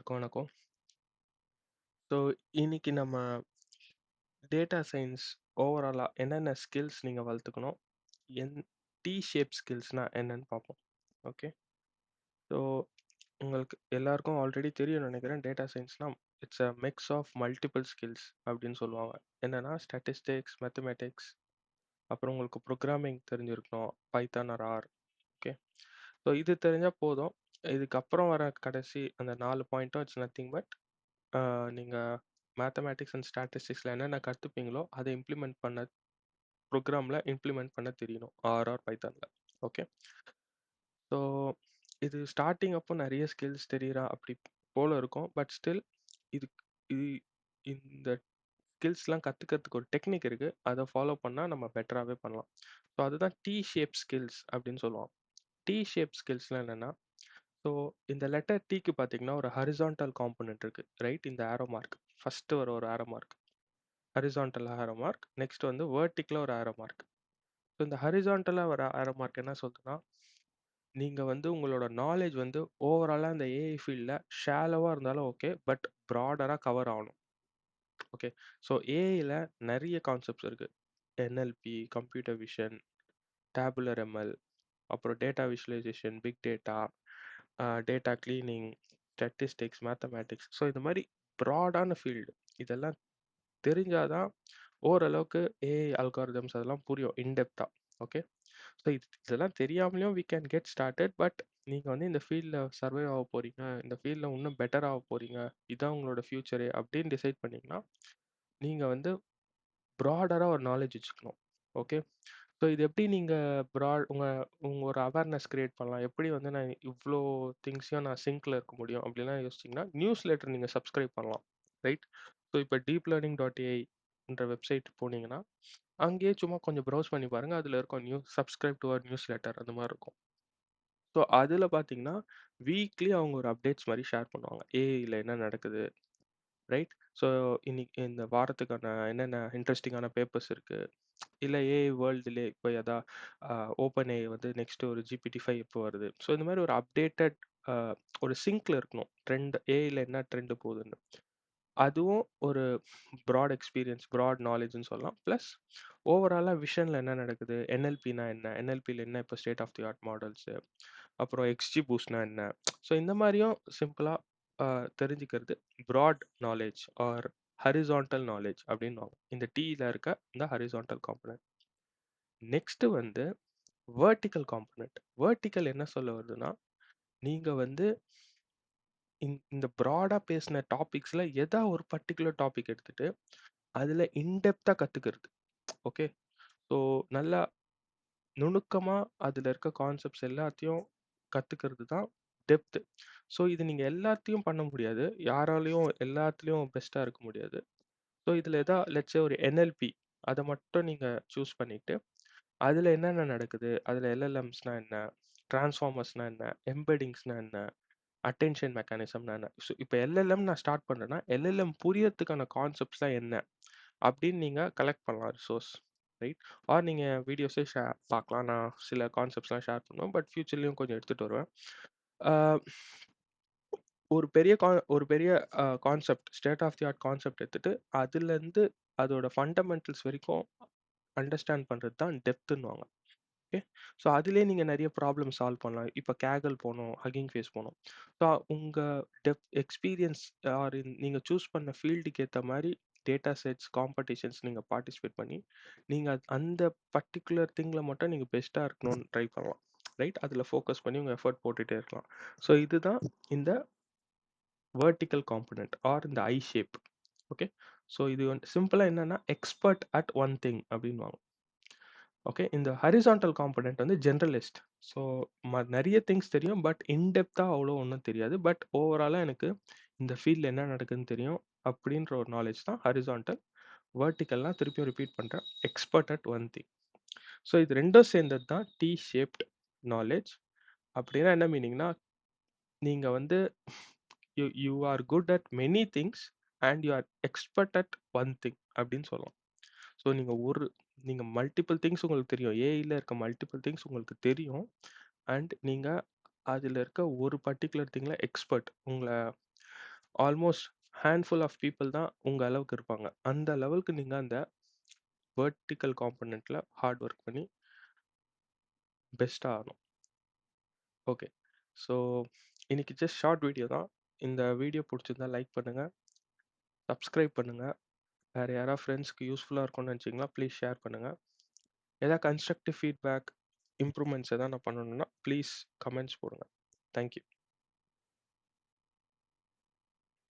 எல்லாருக்கும் வணக்கம். ஸோ இன்னைக்கு நம்ம டேட்டா சயின்ஸ் ஓவராலா என்னென்ன ஸ்கில்ஸ் நீங்க வளர்த்துக்கணும்? என் டி ஷேப் ஸ்கில்ஸ்னா என்னன்னு பார்ப்போம். ஓகே. ஸோ உங்களுக்கு எல்லாருக்கும் ஆல்ரெடி தெரியும்னு நினைக்கிறேன். டேட்டா சயின்ஸ்னா it's a mix of multiple skills அப்படின்னு சொல்லுவாங்க. என்னன்னா ஸ்டாட்டிஸ்டிக்ஸ், மேத்தமேட்டிக்ஸ், அப்புறம் உங்களுக்கு ப்ரோக்ராமிங் தெரிஞ்சிருக்கணும், Python or R. Okay. So இது தெரிஞ்சா போதும். இதுக்கப்புறம் வர கடைசி அந்த 4 பாயிண்ட்டும் இட்ஸ் நத்திங் பட் நீங்க மேத்தமேட்டிக்ஸ் அண்ட் ஸ்டாட்டிஸ்டிக்ஸ்ல என்னென்ன கத்துப்பீங்களோ அதை இம்ப்ளிமெண்ட் பண்ண ப்ரோக்ராம்ல இம்ப்ளிமெண்ட் பண்ண தெரியணும் ஆர் பைத்தான்ல. ஓகே. ஸோ இது ஸ்டார்டிங் அப்போ நிறைய ஸ்கில்ஸ் தெரியறா அப்படி போல இருக்கும். பட் ஸ்டில் இது இது இந்த ஸ்கில்ஸ்லாம் கத்துக்கிறதுக்கு ஒரு டெக்னிக் இருக்கு. அதை ஃபாலோ பண்ணா நம்ம பெட்டராகவே பண்ணலாம். ஸோ அதுதான் டி ஷேப் ஸ்கில்ஸ் அப்படின்னு சொல்லுவோம். டி ஷேப் ஸ்கில்ஸ்லாம் என்னன்னா, ஸோ இந்த லெட்டர் டீக்கு பார்த்தீங்கன்னா ஒரு ஹரிசான்டல் காம்பனன்ட் இருக்கு, ரைட்? இந்த ஆரோ மார்க் ஃபர்ஸ்ட் வர ஒரு arrow mark, horizontal arrow mark. Next வந்து வெர்டிக்கலா ஒரு ஆரோ மார்க். ஸோ இந்த ஹரிசான்டலா வர ஆரோ மார்க் என்ன சொல்லுதுன்னா, நீங்க வந்து உங்களோட நாலேஜ் வந்து ஓவராலா இந்த ஏஐ ஃபீல்ட்ல ஷாலோவா இருந்தாலும் ஓகே, பட் ப்ராடரா கவர் ஆகணும். ஓகே. ஸோ ஏஐல நிறைய கான்செப்ட்ஸ் இருக்கு. NLP, computer vision, tabular ML, அப்புறம் data visualisation, big data, data cleaning, statistics, mathematics. So இந்த மாதிரி ப்ராடான ஃபீல்டு. இதெல்லாம் தெரிஞ்சாதான் ஓரளவுக்கு ஏஐ அல்காரிதம்ஸ் அதெல்லாம் புரியும் இன்டெப்தா. ஓகே. ஸோ இதெல்லாம் தெரியாமலேயும் we can get started. But நீங்கள் வந்து இந்த ஃபீல்டில் சர்வை ஆக போறீங்க, இந்த ஃபீல்டில் இன்னும் பெட்டர் ஆக போறீங்க, இதான் உங்களோட ஃபியூச்சரு அப்படின்னு டிசைட் பண்ணீங்கன்னா நீங்கள் வந்து ப்ராடராக ஒரு நாலேஜ் வச்சுக்கணும். ஓகே. ஸோ இது எப்படி நீங்கள் உங்கள் ஒரு அவேர்னஸ் கிரியேட் பண்ணலாம், எப்படி வந்து நான் இவ்வளோ திங்ஸையும் நான் சிங்க்ல இருக்க முடியும் அப்படிலாம் யோசிச்சிங்கன்னா நியூஸ் லெட்டர் நீங்கள் சப்ஸ்கிரைப் பண்ணலாம், ரைட்? ஸோ இப்போ deeplearning.ai வெப்சைட் போனீங்கன்னா அங்கேயே சும்மா கொஞ்சம் ப்ரௌஸ் பண்ணி பாருங்க, அதில் இருக்கும் subscribe to our newsletter அந்த மாதிரி இருக்கும். ஸோ அதில் பார்த்தீங்கன்னா வீக்லி அவங்க ஒரு அப்டேட்ஸ் மாதிரி ஷேர் பண்ணுவாங்க, ஏஐயில் என்ன நடக்குது, ரைட்? ஸோ இன்னைக்கு இந்த வாரத்துக்கான என்னென்ன இன்ட்ரெஸ்டிங்கான பேப்பர்ஸ் இருக்கு, இல்லை ஏஐ வேர்ல்டுலே இப்போ எதா ஓப்பன் ஏஐ வந்து நெக்ஸ்ட் ஒரு GPT-5 எப்போ வருது. ஸோ இந்த மாதிரி ஒரு அப்டேட்டட் ஒரு சிங்க்ல இருக்கணும், ட்ரெண்ட் ஏஐயில் என்ன ட்ரெண்ட் போகுதுன்னு. அதுவும் ஒரு ப்ராட் எக்ஸ்பீரியன்ஸ், ப்ராட் நாலேஜ்னு சொல்லலாம். ப்ளஸ் ஓவராலாக விஷனில் என்ன நடக்குது, என்எல்பினா என்ன, என்எல்பியில் என்ன இப்போ state of the art models, அப்புறம் எக்ஸ்ஜி பூஸ்ட்னா என்ன. ஸோ இந்த மாதிரியும் சிம்பிளாக தெரிஞ்சுக்கிறது broad knowledge or horizontal knowledge அப்படின்னு இந்த டீயில் இருக்க இந்த ஹரிசான்டல் காம்பனன்ட். நெக்ஸ்ட் வந்து வெர்டிக்கல் காம்பனன்ட். வெர்டிக்கல் என்ன சொல்ல வருதுன்னா, நீங்கள் வந்து இந்த ப்ராடாக பேசின டாபிக்ஸில் எதா ஒரு பர்டிகுலர் டாபிக் எடுத்துட்டு அதில் இன்டெப்த்தாக கற்றுக்கிறது. ஓகே. ஸோ நல்லா நுணுக்கமாக அதில் இருக்க கான்செப்ட்ஸ் எல்லாத்தையும் கற்றுக்கிறது தான் டெப்த்து. ஸோ இது நீங்கள் எல்லாத்தையும் பண்ண முடியாது, யாராலையும் எல்லாத்துலேயும் பெஸ்ட்டாக இருக்க முடியாது. ஸோ இதில் லெட்ஸே ஒரு என்எல்பி அதை மட்டும் நீங்கள் சூஸ் பண்ணிவிட்டு அதில் என்னென்ன நடக்குது, அதில் எல்எல்எம்ஸ்னால் என்ன, டிரான்ஸ்ஃபார்மர்ஸ்னால் என்ன, எம்பெடிங்ஸ்னால் என்ன, அட்டென்ஷன் மெக்கானிசம்னா என்ன. ஸோ இப்போ எல்எல்எம் நான் ஸ்டார்ட் பண்ணுறேன்னா எல்எல்எம் புரியறதுக்கான கான்செப்ட்ஸ்லாம் என்ன அப்படின்னு நீங்கள் கலெக்ட் பண்ணலாம் ரிசோர்ஸ், ரைட்? ஆர் நீங்கள் வீடியோஸே பார்க்கலாம். நான் சில கான்செப்ட்ஸ்லாம் ஷேர் பண்ணுவேன், பட் ஃபியூச்சர்லேயும் கொஞ்சம் எடுத்துகிட்டு வருவேன். ஆஹ் ஒரு பெரிய concept, state of the art concept எடுத்துட்டு அதுலேருந்து அதோட ஃபண்டமெண்டல்ஸ் வரைக்கும் அண்டர்ஸ்டாண்ட் பண்ணுறது தான் டெப்த்துன்னுவாங்க. ஓகே. ஸோ அதுலேயே நீங்கள் நிறைய ப்ராப்ளம் சால்வ் பண்ணலாம். இப்போ கேகல் போகணும், ஹக்கிங் ஃபேஸ் போகணும். ஸோ உங்கள் எக்ஸ்பீரியன்ஸ் ஆர் நீங்கள் சூஸ் பண்ண ஃபீல்டுக்கு ஏற்ற மாதிரி டேட்டா செட்ஸ் காம்படிஷன்ஸ் நீங்கள் பார்ட்டிசிபேட் பண்ணி நீங்கள் அந்த பர்டிகுலர் திங்கில் மட்டும் நீங்கள் பெஸ்ட்டாக இருக்கணும்னு ட்ரை பண்ணலாம், ரைட்? அதில் ஃபோக்கஸ் பண்ணி உங்கள் எஃபர்ட் போட்டுகிட்டே இருக்கலாம். ஸோ இதுதான் இந்த வெர்டிக்கல் காம்பனன்ட் ஆர் இந்த ஐ ஷேப். ஓகே. ஸோ இது வந்து சிம்பிளாக என்னன்னா எக்ஸ்பர்ட் அட் ஒன் திங் அப்படின்வாங்க. ஓகே. இந்த ஹரிசான்டல் காம்பனன்ட் வந்து ஜென்ரலிஸ்ட். ஸோ நிறைய திங்ஸ் தெரியும், பட் இன்டெப்த்தாக அவ்வளோ ஒன்றும் தெரியாது. பட் ஓவராலாக எனக்கு இந்த ஃபீல்டில் என்ன நடக்குதுன்னு தெரியும் அப்படின்ற ஒரு நாலேஜ் தான் ஹரிசான்டல். வெர்டிக்கல்னால் திருப்பியும் ரிப்பீட் பண்ணுறேன், expert at one thing. So இது ரெண்டும் சேர்ந்தது தான் டி ஷேப்ட் நாலேஜ். அப்படின்னா என்ன மீனிங்னா, நீங்கள் வந்து you are good at many things and you are expert at one thing அப்படின்னு சொல்லலாம். ஸோ நீங்கள் மல்டிபிள் திங்ஸ் உங்களுக்கு தெரியும், ஏஐயில் இருக்க மல்டிபிள் திங்ஸ் உங்களுக்கு தெரியும். அண்ட் நீங்கள் அதில் இருக்க ஒரு பர்டிகுலர் திங்கில் expert. Almost handful of people தான் உங்கள் அளவுக்கு இருப்பாங்க. அந்த லெவலுக்கு நீங்கள் அந்த வெர்டிக்கல் காம்பனண்ட்டில் ஹார்ட் ஒர்க் பண்ணி பெஸ்ட்டாக ஆகணும். ஓகே. ஸோ இன்னைக்கு ஜஸ்ட் ஷார்ட் வீடியோ தான். இந்த வீடியோ பிடிச்சிருந்தா லைக் பண்ணுங்கள், சப்ஸ்கிரைப் பண்ணுங்கள். வேறு யாராவது ஃப்ரெண்ட்ஸ்க்கு யூஸ்ஃபுல்லாக இருக்கும்னு நினச்சிங்கன்னா ப்ளீஸ் ஷேர் பண்ணுங்கள். ஏதாவது கன்ஸ்ட்ரக்டிவ் ஃபீட்பேக், இம்ப்ரூவ்மெண்ட்ஸ் எதாவது நான் பண்ணணுன்னா ப்ளீஸ் கமெண்ட்ஸ் போடுங்க. தேங்க்யூ.